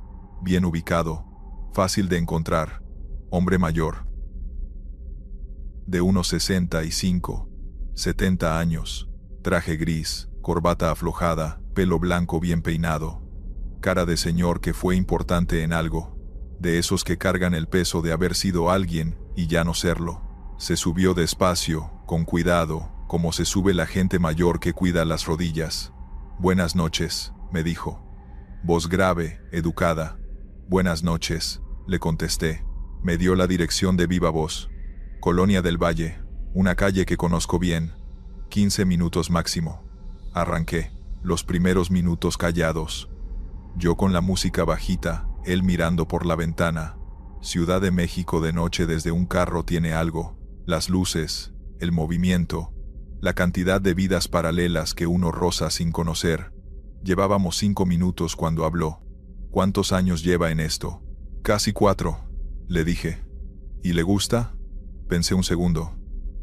Speaker 1: bien ubicado, fácil de encontrar, hombre mayor. De unos 65, 70 años, traje gris, corbata aflojada, pelo blanco bien peinado. Cara de señor que fue importante en algo, de esos que cargan el peso de haber sido alguien y ya no serlo. Se subió despacio, con cuidado, como se sube la gente mayor que cuida las rodillas. «Buenas noches», me dijo. Voz grave, educada. «Buenas noches», le contesté. Me dio la dirección de viva voz. Colonia del Valle, una calle que conozco bien. 15 minutos máximo. Arranqué, los primeros minutos callados. Yo con la música bajita, él mirando por la ventana. Ciudad de México de noche desde un carro tiene algo. Las luces, el movimiento, la cantidad de vidas paralelas que uno roza sin conocer. Llevábamos 5 minutos cuando habló. «¿Cuántos años lleva en esto?» «Casi 4», le dije. «¿Y le gusta?» Pensé un segundo.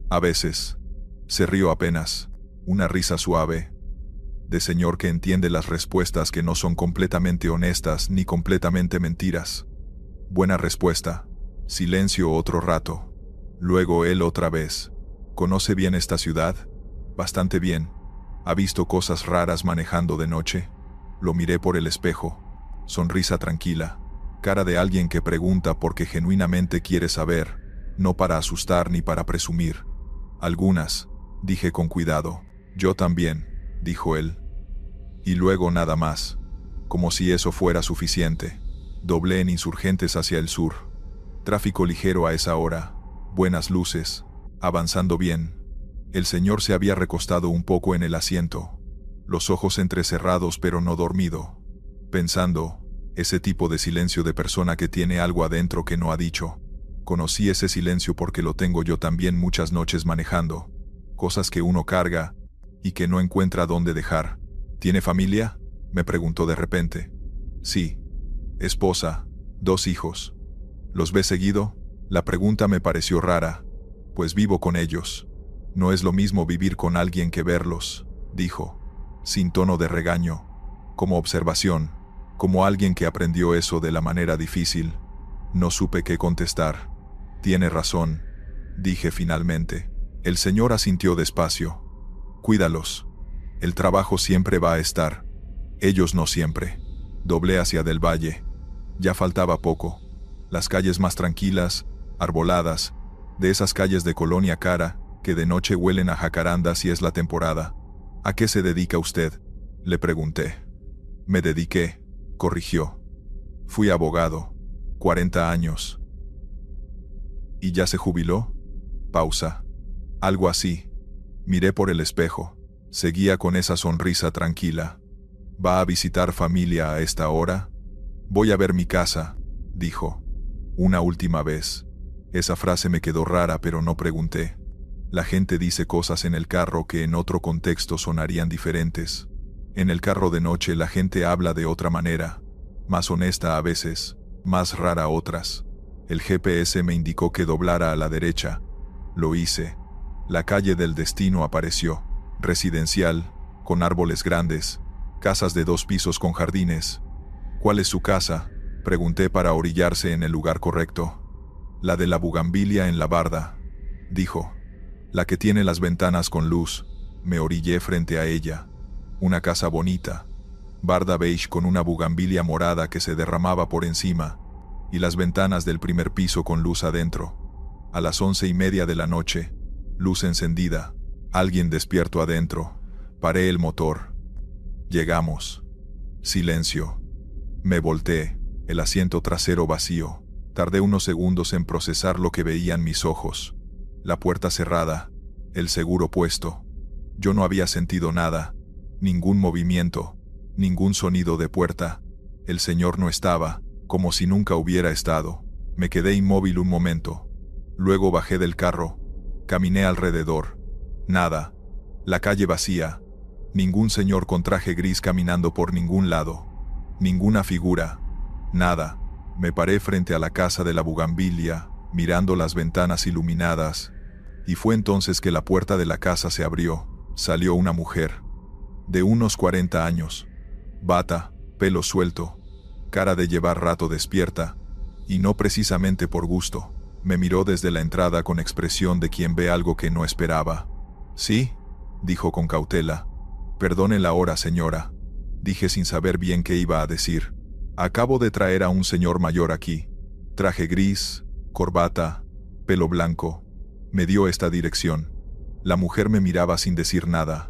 Speaker 1: «A veces». Se rió apenas, una risa suave, de señor que entiende las respuestas que no son completamente honestas ni completamente mentiras. Buena respuesta. Silencio otro rato. Luego él otra vez. ¿Conoce bien esta ciudad?» «Bastante bien». «¿Ha visto cosas raras manejando de noche?» Lo miré por el espejo. Sonrisa tranquila. Cara de alguien que pregunta porque genuinamente quiere saber, no para asustar ni para presumir. «Algunas», dije con cuidado. «Yo también», dijo él. Y luego nada más. Como si eso fuera suficiente. Doblé en Insurgentes hacia el sur. Tráfico ligero a esa hora. Buenas luces, avanzando bien. El señor se había recostado un poco en el asiento, los ojos entrecerrados pero no dormido, pensando, ese tipo de silencio de persona que tiene algo adentro que no ha dicho. Conocí ese silencio porque lo tengo yo también muchas noches manejando, cosas que uno carga y que no encuentra dónde dejar. «¿Tiene familia?», me preguntó de repente. «Sí. Esposa, 2 hijos». «¿Los ve seguido?». La pregunta me pareció rara, pues vivo con ellos. «No es lo mismo vivir con alguien que verlos», dijo, sin tono de regaño, como observación, como alguien que aprendió eso de la manera difícil. No supe qué contestar. «Tiene razón», dije finalmente. El señor asintió despacio. «Cuídalos. El trabajo siempre va a estar. Ellos no siempre». Doblé hacia Del Valle. Ya faltaba poco. Las calles más tranquilas, arboladas, de esas calles de colonia cara, que de noche huelen a jacaranda si es la temporada. «¿A qué se dedica usted?», le pregunté. «Me dediqué», corrigió. «Fui abogado. 40 años». «¿Y ya se jubiló?». Pausa. «Algo así». Miré por el espejo. Seguía con esa sonrisa tranquila. «¿Va a visitar familia a esta hora?». «Voy a ver mi casa», dijo. Una última vez. Esa frase me quedó rara, pero no pregunté. La gente dice cosas en el carro que en otro contexto sonarían diferentes. En el carro de noche la gente habla de otra manera, más honesta a veces, más rara otras. El GPS me indicó que doblara a la derecha. Lo hice. La calle del destino apareció. Residencial, con árboles grandes, casas de 2 pisos con jardines. ¿Cuál es su casa?, pregunté para orillarse en el lugar correcto. La de la bugambilia en la barda, dijo. La que tiene las ventanas con luz. Me orillé frente a ella. Una casa bonita. Barda beige con una bugambilia morada que se derramaba por encima, y las ventanas del primer piso con luz adentro. A las 11:30 de la noche, luz encendida, alguien despierto adentro. Paré el motor. Llegamos. Silencio. Me volteé, el asiento trasero vacío. Tardé unos segundos en procesar lo que veían mis ojos. La puerta cerrada, el seguro puesto. Yo no había sentido nada, ningún movimiento, ningún sonido de puerta. El señor no estaba, como si nunca hubiera estado. Me quedé inmóvil un momento. Luego bajé del carro. Caminé alrededor. Nada. La calle vacía. Ningún señor con traje gris caminando por ningún lado. Ninguna figura. Nada. Me paré frente a la casa de la bugambilia, mirando las ventanas iluminadas, y fue entonces que la puerta de la casa se abrió. Salió una mujer, de unos 40 años. Bata, pelo suelto, cara de llevar rato despierta, y no precisamente por gusto. Me miró desde la entrada con expresión de quien ve algo que no esperaba. «Sí», dijo con cautela. «Perdone la hora, señora», dije sin saber bien qué iba a decir. «Acabo de traer a un señor mayor aquí. Traje gris, corbata, pelo blanco». Me dio esta dirección. La mujer me miraba sin decir nada.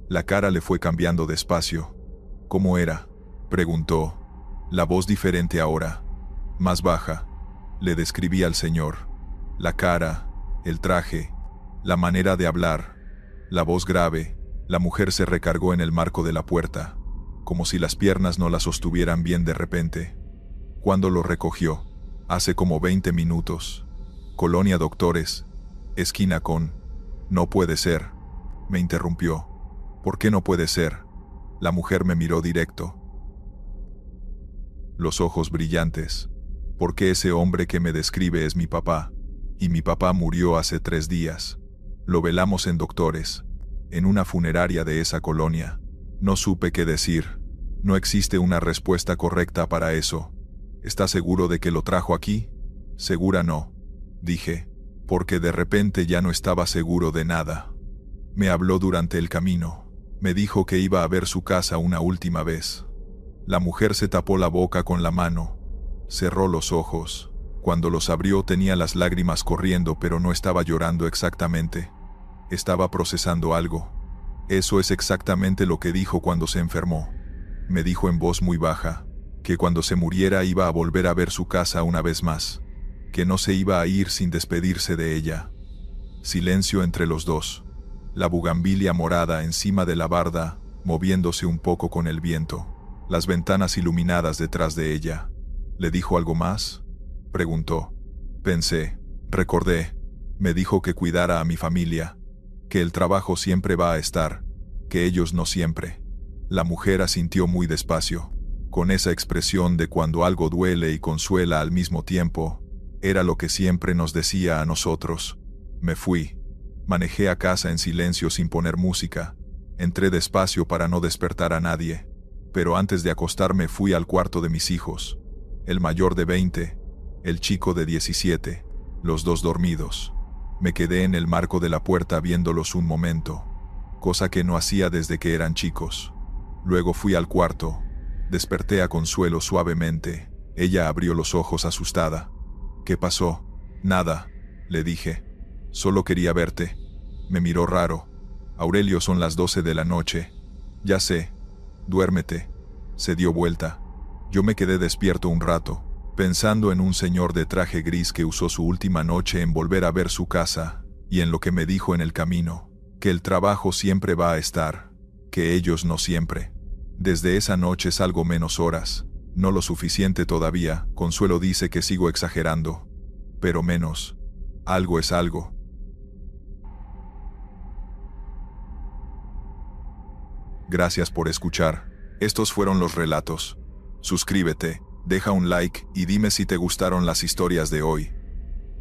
Speaker 1: La cara le fue cambiando despacio. «¿Cómo era?», preguntó. La voz diferente ahora, más baja. Le describí al señor. La cara, el traje, la manera de hablar, la voz grave. La mujer se recargó en el marco de la puerta, como si las piernas no la sostuvieran bien de repente. ¿Cuándo lo recogió? Hace como 20 minutos. Colonia Doctores, esquina con... No puede ser, me interrumpió. ¿Por qué no puede ser? La mujer me miró directo. Los ojos brillantes. Porque ese hombre que me describe es mi papá, y mi papá murió hace 3 días. Lo velamos en Doctores, en una funeraria de esa colonia. No supe qué decir. No existe una respuesta correcta para eso. ¿Está seguro de que lo trajo aquí? Segura no, dije, porque de repente ya no estaba seguro de nada. Me habló durante el camino. Me dijo que iba a ver su casa una última vez. La mujer se tapó la boca con la mano. Cerró los ojos. Cuando los abrió tenía las lágrimas corriendo, pero no estaba llorando exactamente. Estaba procesando algo. Eso es exactamente lo que dijo cuando se enfermó. Me dijo en voz muy baja, que cuando se muriera iba a volver a ver su casa una vez más, que no se iba a ir sin despedirse de ella. Silencio entre los dos. La bugambilia morada encima de la barda, moviéndose un poco con el viento. Las ventanas iluminadas detrás de ella. ¿Le dijo algo más?, preguntó. Pensé, recordé. Me dijo que cuidara a mi familia, que el trabajo siempre va a estar, que ellos no siempre. La mujer asintió muy despacio, con esa expresión de cuando algo duele y consuela al mismo tiempo. Era lo que siempre nos decía a nosotros. Me fui. Manejé a casa en silencio sin poner música. Entré despacio para no despertar a nadie. Pero antes de acostarme fui al cuarto de mis hijos. El mayor de 20, el chico de 17, los dos dormidos. Me quedé en el marco de la puerta viéndolos un momento, cosa que no hacía desde que eran chicos. Luego fui al cuarto. Desperté a Consuelo suavemente. Ella abrió los ojos asustada. ¿Qué pasó? Nada, le dije. Solo quería verte. Me miró raro. Aurelio, son las 12 de la noche. Ya sé. Duérmete. Se dio vuelta. Yo me quedé despierto un rato, pensando en un señor de traje gris que usó su última noche en volver a ver su casa, y en lo que me dijo en el camino, que el trabajo siempre va a estar, que ellos no siempre. Desde esa noche salgo menos horas, no lo suficiente todavía. Consuelo dice que sigo exagerando, pero menos. Algo es algo. Gracias por escuchar. Estos fueron los relatos. Suscríbete, deja un like y dime si te gustaron las historias de hoy.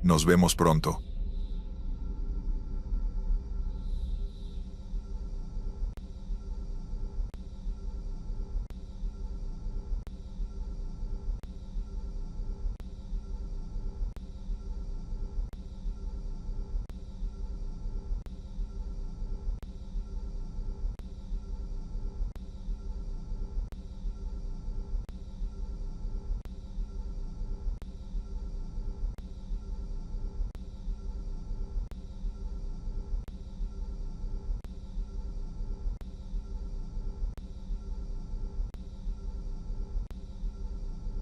Speaker 1: Nos vemos pronto.